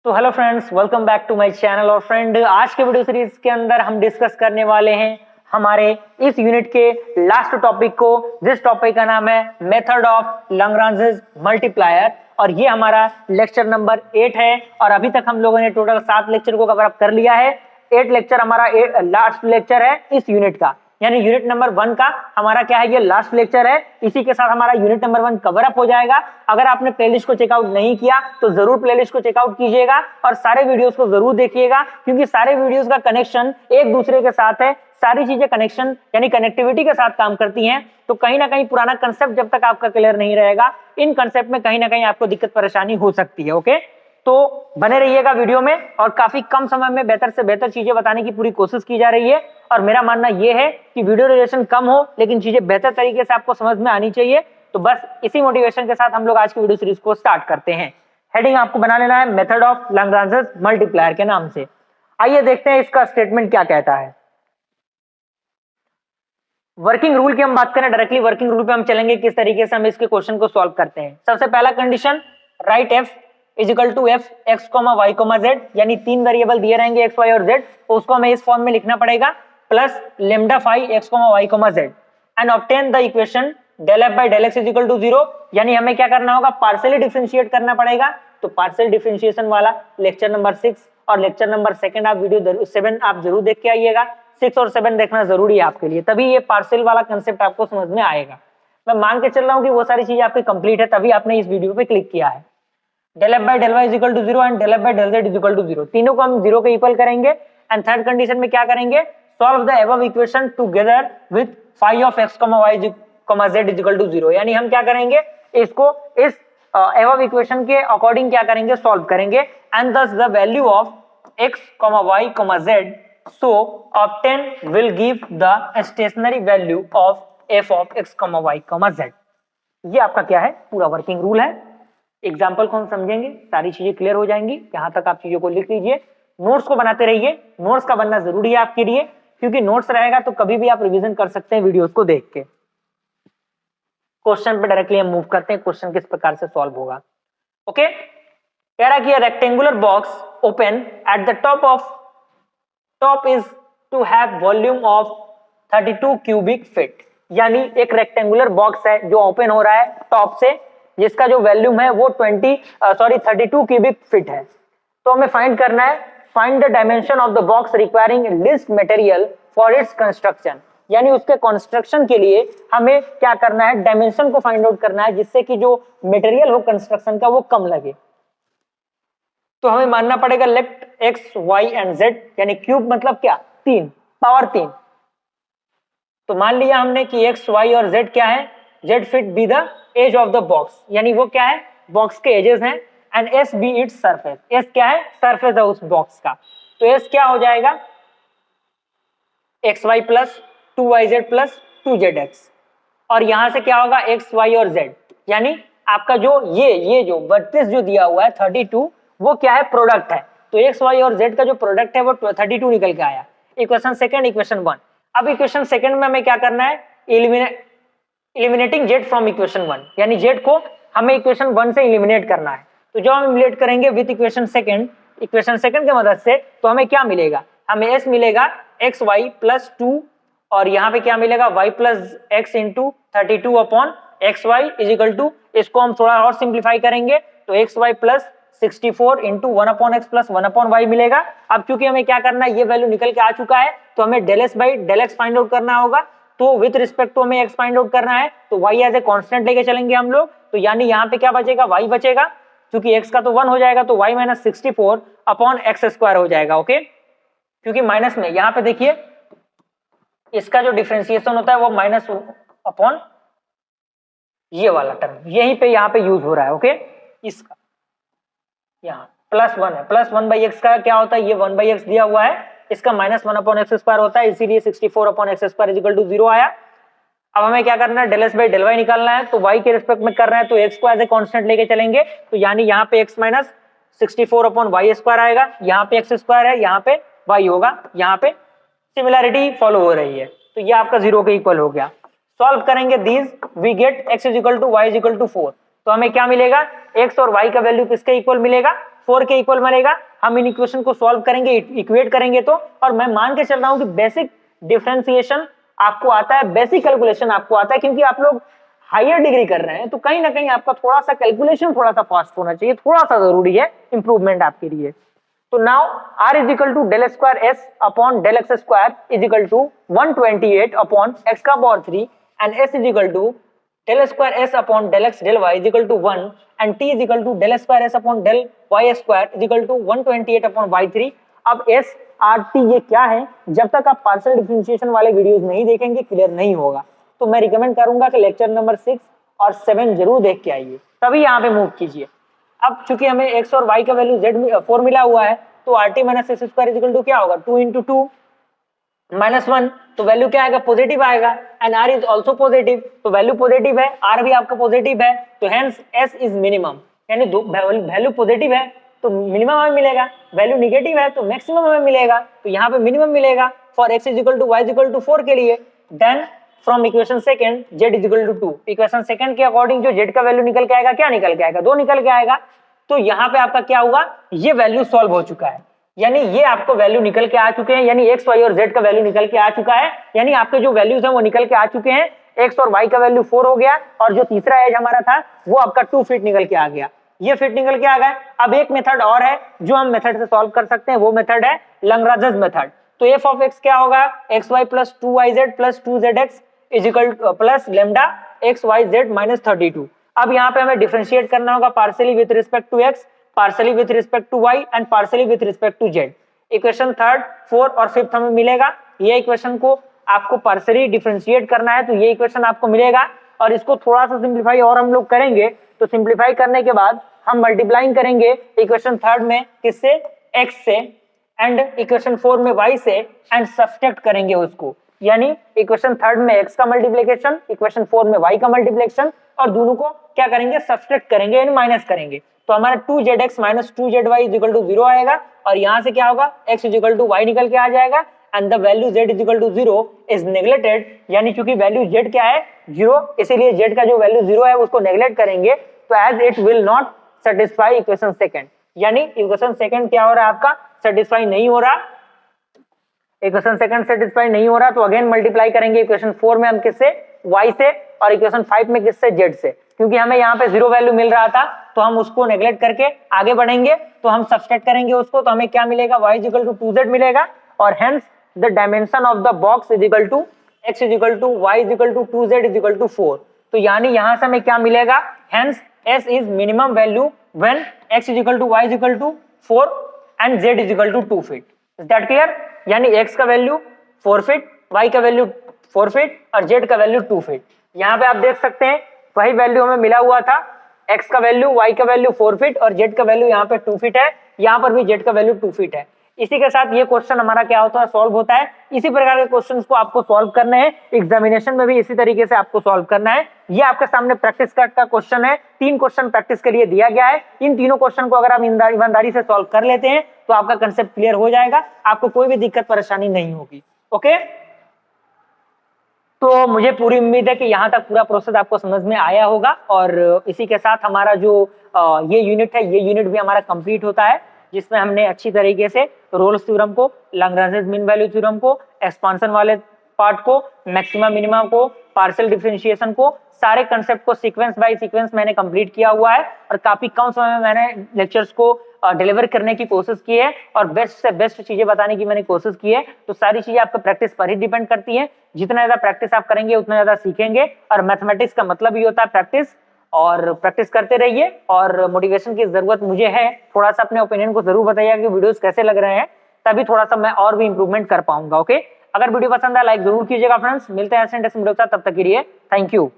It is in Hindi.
तो hello friends, welcome back to my channel. और फ्रेंड, आज के वीडियो सीरीज के अंदर हम डिस्कस करने वाले हैं हमारे इस यूनिट के लास्ट टॉपिक को, जिस टॉपिक का नाम है मेथड ऑफ लैग्रांज मल्टीप्लायर। और ये हमारा लेक्चर नंबर 8 है। और अभी तक हम लोगों ने टोटल 7 लेक्चर को कवर अप कर लिया है। 8 लेक्चर हमारा लास्ट लेक्चर है इस यूनिट का, यानी यूनिट नंबर 1 का हमारा क्या है, ये लास्ट लेक्चर है। इसी के साथ हमारा यूनिट नंबर 1 कवर अप हो जाएगा। अगर आपने प्लेलिस्ट को चेकआउट नहीं किया तो जरूर प्लेलिस्ट को चेकआउट कीजिएगा और सारे वीडियोस को जरूर देखिएगा, क्योंकि सारे वीडियोस का कनेक्शन एक दूसरे के साथ है। सारी चीजें कनेक्शन यानी कनेक्टिविटी के साथ काम करती हैं। तो कहीं ना कहीं पुराना कंसेप्ट जब तक आपका क्लियर नहीं रहेगा, इन कंसेप्ट में कहीं ना कहीं आपको दिक्कत परेशानी हो सकती है। ओके, तो बने रहिएगा वीडियो में, और काफी कम समय में बेहतर से बेहतर चीजें बताने की पूरी कोशिश की जा रही है। और मेरा मानना यह है कि वीडियो ड्यूरेशन कम हो लेकिन चीजें बेहतर तरीके से आपको समझ में आनी चाहिए। तो बस इसी मोटिवेशन के साथ हम लोग आज की वीडियो सीरीज को स्टार्ट करते हैं। हेडिंग आपको बना लेना है मेथड ऑफ लैग्रांज मल्टीप्लायर के नाम से। आइए देखते हैं इसका स्टेटमेंट क्या कहता है। वर्किंग रूल की हम बात करें, डायरेक्टली वर्किंग रूल पे हम चलेंगे, किस तरीके से हम इसके क्वेश्चन को सॉल्व करते हैं। सबसे पहला condition, write F is equal to F X comma Y comma Z, यानी 3 वेरिएबल दिए रहेंगे एक्स वाई और जेड, तो उसको हमें इस फॉर्म में लिखना पड़ेगा, plus lambda phi X comma Y comma Z and obtain the equation del F by del X is equal to 0। यानी हमें क्या करना होगा, पार्शियली डिफरेंशिएट करना पड़ेगा। तो पार्शियल डिफरेंशिएशन वाला लेक्चर नंबर 6 और लेक्चर नंबर 2 आप वीडियो 7 आप जरूर देख के आइएगा। 6 और 7 देखना जरूरी है आपके लिए, तभी ये पार्शियल वाला कंसेप्ट आपको समझ में आएगा। मैं मान के चल रहा हूँ कि वो सारी चीजें आपकी कंप्लीट है, तभी आपने इस वीडियो पे क्लिक किया है। Del F by del Y is equal to 0 and del F by del Z is equal to 0, तीनों को हम 0 के इक्वल करेंगे। एंड थर्ड कंडीशन में क्या करेंगे, solve the above equation together with phi of X comma Y comma Z is equal to 0। यानी हम क्या करेंगे, इसको इस अबव इक्वेशन के अकॉर्डिंग क्या करेंगे, सॉल्व करेंगे। And thus the value of X comma Y comma Z so obtain will give the stationary value of f of x comma y comma z। ये आपका क्या है, पूरा वर्किंग रूल है। एग्जाम्पल को हम समझेंगे, सारी चीजें क्लियर हो जाएंगी। यहां तक आप चीजों को लिख लीजिए, नोट्स को बनाते रहिए। नोट्स का बनना जरूरी है आपके लिए, क्योंकि नोट्स रहेगा तो कभी भी आप रिवीजन कर सकते हैं वीडियोस को देख के। क्वेश्चन पे डायरेक्टली हम मूव करते हैं, क्वेश्चन किस प्रकार से सॉल्व होगा। ओके, कह रहा कि rectangular box open at the top is to have volume of 32 cubic feet। यानी एक रेक्टेंगुलर बॉक्स है जो ओपन हो रहा है टॉप से, जिसका जो वॉल्यूम है वो 32 क्यूबिक फीट है। तो हमें फाइंड करना है, find the dimension of the box requiring list material for its construction. यानी उसके कंस्ट्रक्शन के लिए हमें क्या करना है, डायमेंशन को फाइंड आउट करना है, जिससे कि जो मटेरियल हो कंस्ट्रक्शन का वो कम लगे। तो हमें मानना पड़ेगा let X Y and Z, यानी क्यूब मतलब क्या, 3 पावर 3। तो मान लिया हमने कि एक्स वाई और जेड क्या है, Z fit be the edge of the box, यानी वो क्या है, बॉक्स के एजेस हैं। And S be its surface, S क्या है, सरफेस है उस बॉक्स का। तो एस क्या हो जाएगा, X Y plus 2 Y Z plus 2 Z X. और यहां से क्या होगा, एक्स वाई और जेड, यानी आपका जो ये जो 32 जो दिया हुआ है 32, वो क्या है, प्रोडक्ट है। तो एक्स वाई और जेड का जो प्रोडक्ट है वो 32 निकल के आया। Equation second, equation 1। अब इक्वेशन सेकंड में हमें क्या करना है, इलिमिनेटिंग जेड फ्रॉम इक्वेशन 1, यानी जेड को हमें इक्वेशन 1 से इलिमिनेट करना है। तो जब हम इलिमिनेट करेंगे विद इक्वेशन सेकंड की मदद से, तो हमें क्या मिलेगा, हमें एस मिलेगा एक्स वाई प्लस 2, और यहाँ पे क्या मिलेगा, y plus X into 32 upon X Y is equal to, इसको हम थोड़ा और सिंप्लीफाई करेंगे तो X Y plus 64 into 1 upon X plus 1 upon Y मिलेगा। अब क्योंकि हमें क्या करना है, ये वैल्यू निकल के आ चुका है, तो हमें del S by del X find out करना होगा। तो विद रिस्पेक्ट टू हमें एक्स फाइंड आउट करना है, तो वाई एज ए कांस्टेंट लेके चलेंगे हम लोग। तो यानी यहाँ पे क्या बचेगा, वाई बचेगा, क्योंकि एक्स का तो 1 हो जाएगा, तो Y minus 64 upon X square हो जाएगा। ओके, क्योंकि माइनस में यहाँ पे देखिए इसका जो डिफरेंशिएशन होता है वो माइनस अपॉन ये वाला टर्म यहीं पे यहाँ पे यूज हो रहा है। ओके, इसका यहाँ प्लस 1 है, प्लस 1 बाई एक्स का क्या होता है, ये 1 बाई एक्स दिया हुआ है, इसका माइनस 1 अपॉन एक्स स्क्वायर होता है, इसीलिए 64 upon X square equal to 0 आया। अब हमें क्या करना है, del S by del Y निकालना है। तो वाई के रिस्पेक्ट में कर रहे हैं तो एक्स को एज ए कांस्टेंट लेके चलेंगे, तो यानी यहाँ पे X minus 64 upon Y square आएगा, यहाँ पे एक्स स्क्वायर है, यहाँ पे वाई होगा, यहाँ पे सिमिलैरिटी फॉलो हो रही है, तो ये आपका 0 के इक्वल हो गया। सॉल्व करेंगे these, we get x is equal to Y is equal to 4। तो हमें क्या मिलेगा, x और y का वैल्यू किसके इक्वल मिलेगा, 4 के इक्वल मिलेगा। हम इन इक्वेशन को सॉल्व करेंगे, इक्वेट करेंगे तो, और मैं मान के चल रहा हूं कि बेसिक डिफरेंशिएशन आपको आता है, बेसिक कैलकुलेशन आपको आता है, क्योंकि आप लोग हायर डिग्री कर रहे हैं तो कहीं ना कहीं आपका थोड़ा सा कैलकुलेशन थोड़ा सा फास्ट होना चाहिए, थोड़ा सा जरूरी है इंप्रूवमेंट आपके लिए। तो now r is equal to del square s upon del X square is equal to 128 upon x का power 3 and s is equal to del square s upon del x del y is equal to 1 and t is equal to del square s upon del y square is equal to 128 upon y3। अब s r t ये क्या है, जब तक आप पार्शियल डिफरेंशिएशन वाले वीडियोस नहीं देखेंगे क्लियर नहीं होगा। तो मैं रिकमेंड करूंगा कि लेक्चर नंबर 6 और 7 जरूर देख के आइए, तभी यहाँ पे मूव कीजिए। अब चूंकि हमें x और y का वैल्यू z 4 मिला हुआ है, तो rt minus S square equal to क्या होगा, 2 इंटू 2 माइनस 1, तो वैल्यू क्या आएगा, पॉजिटिव आएगा। And r is also positive, तो वैल्यू पॉजिटिव है, r भी आपका पॉजिटिव है, तो हेंस s इज मिनिमम, यानी वैल्यू पॉजिटिव है तो मिनिमम हमें मिलेगा, वैल्यू निगेटिव है तो मैक्सिमम हमें मिलेगा, तो यहाँ पे मिनिमम मिलेगा for x is equal to y is equal to 4 के लिए। Then from equation second z is equal to 2, equation second के अकॉर्डिंग जो z का वैल्यू निकल के आएगा, क्या निकल के आएगा, 2 निकल के आएगा। तो यहाँ पे आपका क्या होगा, ये वैल्यू सॉल्व हो चुका है, यानी ये आपको वैल्यू निकल के आ चुके हैं, यानी x y और z का वैल्यू निकल के आ चुका है, यानी आपके जो वैल्यूज हैं वो निकल के आ चुके हैं। x और y का वैल्यू 4 हो गया, और जो तीसरा एज हमारा था वो आपका 2 फीट निकल के आ गया, ये फिट निकल के आ गया। अब एक मेथड और है जो हम मेथड से सॉल्व कर सकते हैं, वो मेथड है लैग्रांज मेथड। तो f ऑफ x क्या होगा, xy plus 2yz plus 2zx is equal plus lambda xyz minus 32। अब यहाँ पे हमें डिफरेंशिएट करना होगा partially with respect to x, partially with respect to y and partially with respect to z। Equation third, fourth और फिफ्थ हमें मिलेगा, ये इक्वेशन को आपको पार्शियली डिफरेंशिएट करना है, तो ये इक्वेशन आपको मिलेगा। और इसको थोड़ा सा सिंप्लीफाई और हम लोग करेंगे, तो सिंप्लीफाई करने के बाद हम मल्टीप्लाइंग करेंगे इक्वेशन थर्ड में किससे, x से, एंड इक्वेशन 4 में y से, एंड सब्सट्रैक्ट करेंगे उसको, यानी इक्वेशन थर्ड में x का मल्टीप्लिकेशन, इक्वेशन 4 में y का मल्टीप्लिकेशन, और दोनों को क्या करेंगे, सब्सट्रैक्ट करेंगे यानी माइनस करेंगे। तो हमारा 2zx minus 2zy is equal to 0 आएगा, और यहाँ से क्या होगा, x is equal to y निकल के आ जाएगा, and the value z is equal to 0 is neglected, यानी चूंकि वैल्यू z क्या है 0, इसीलिए z का जो वैल्यू 0 है उसको नेग्लेक्ट करेंगे, तो as it will not satisfy equation second, यानी इक्वेशन सेकंड क्या हो रहा है आपका, सेटिस्फाई नहीं हो रहा, इक्वेशन सेकंड सेटिस्फाई नहीं हो रहा। तो अगेन मल्टीप्लाई करेंगे इक्वेशन 4 में हम किससे, y से, और इक्वेशन 5 में किससे, z से, क्योंकि हमें यहाँ पे 0 वैल्यू मिल रहा था, तो हम उसको नेग्लेक्ट करके आगे बढ़ेंगे, तो हम सब्सट्रैक्ट करेंगे उसको, तो हमें क्या मिलेगा, y is equal to 2z मिलेगा, और hence the dimension of the box is equal to x is equal to y is equal to 2z is equal to 4। तो यानी यहाँ से हमें क्या मिलेगा, hence s is minimum value when x is equal to y is equal to 4 and z is equal to 2 feet. Is that clear, यानी x का वैल्यू 4 फीट, y का वैल्यू 4 फीट और z का वैल्यू 2 फीट। यहाँ पे आप देख सकते हैं वही वैल्यू हमें मिला हुआ था, x का वैल्यू, y का वैल्यू 4 फीट और z का वैल्यू यहाँ पे 2 फीट है, यहाँ पर भी z का वैल्यू 2 फीट है। इसी के साथ ये क्वेश्चन हमारा क्या होता है, सॉल्व होता है। इसी प्रकार के क्वेश्चंस को आपको सॉल्व करना है, एग्जामिनेशन में भी इसी तरीके से आपको सॉल्व करना है। ये आपके सामने प्रैक्टिस कार्ड का क्वेश्चन है, 3 क्वेश्चन प्रैक्टिस के लिए दिया गया है। इन तीनों क्वेश्चन को अगर आप ईमानदारी से सॉल्व कर लेते हैं तो आपका कंसेप्ट क्लियर हो जाएगा, आपको कोई भी दिक्कत परेशानी नहीं होगी। ओके, तो मुझे पूरी उम्मीद है कि यहाँ तक पूरा प्रोसेस आपको समझ में आया होगा, और इसी के साथ हमारा जो ये यूनिट है, ये यूनिट भी हमारा कंप्लीट होता है, जिसमें हमने अच्छी तरीके से रोल्स थ्योरम को, लैग्रांज मीन वैल्यू थ्योरम को, एक्सपांशन वाले पार्ट को, मैक्सिमा मिनिमा को, पार्शियल डिफरेंशिएशन को, सारे कंसेप्ट को सीक्वेंस बाय सीक्वेंस मैंने कंप्लीट किया हुआ है, और काफी कम समय में मैंने लेक्चर्स को डिलीवर करने की कोशिश की है, और बेस्ट से बेस्ट चीजें बताने की मैंने कोशिश की है। तो सारी चीजें आपका प्रैक्टिस पर ही डिपेंड करती हैं, जितना ज्यादा प्रैक्टिस आप करेंगे उतना ज्यादा सीखेंगे, और मैथमेटिक्स का मतलब ही होता है प्रैक्टिस, और प्रैक्टिस करते रहिए। और मोटिवेशन की जरूरत मुझे है, थोड़ा सा अपने ओपिनियन को जरूर बताइएगा कि वीडियोस कैसे लग रहे हैं, तभी थोड़ा सा मैं और भी इंप्रूवमेंट कर पाऊंगा। ओके, अगर वीडियो पसंद आया लाइक जरूर कीजिएगा फ्रेंड्स, मिलते हैं ऐसे इंटरेस्टिंग वीडियो के साथ, तब तक के लिए थैंक यू।